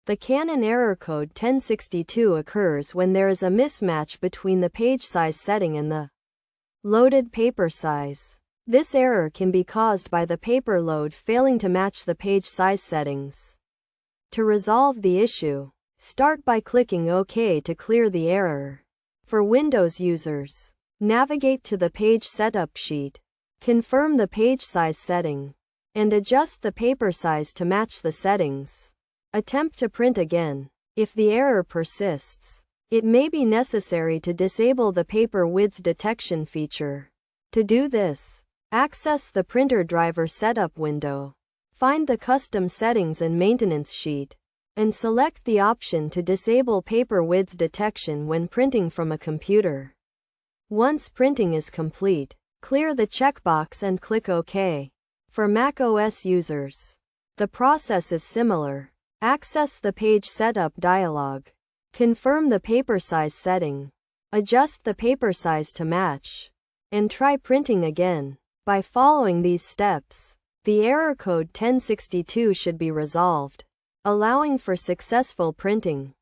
The Canon error code 1062 occurs when there is a mismatch between the page size setting and the loaded paper size. This error can be caused by the paper load failing to match the page size settings. To resolve the issue, start by clicking OK to clear the error. For Windows users, navigate to the Page Setup sheet, confirm the page size setting, and adjust the paper size to match the settings. Attempt to print again. If the error persists, it may be necessary to disable the paper width detection feature. To do this, access the printer driver setup window. Find the custom settings and maintenance sheet, and select the option to disable paper width detection when printing from a computer. Once printing is complete, clear the checkbox and click OK. For Mac OS users, the process is similar. Access the Page Setup dialog. Confirm the paper size setting. Adjust the paper size to match, and try printing again. By following these steps, the error code 1062 should be resolved, allowing for successful printing.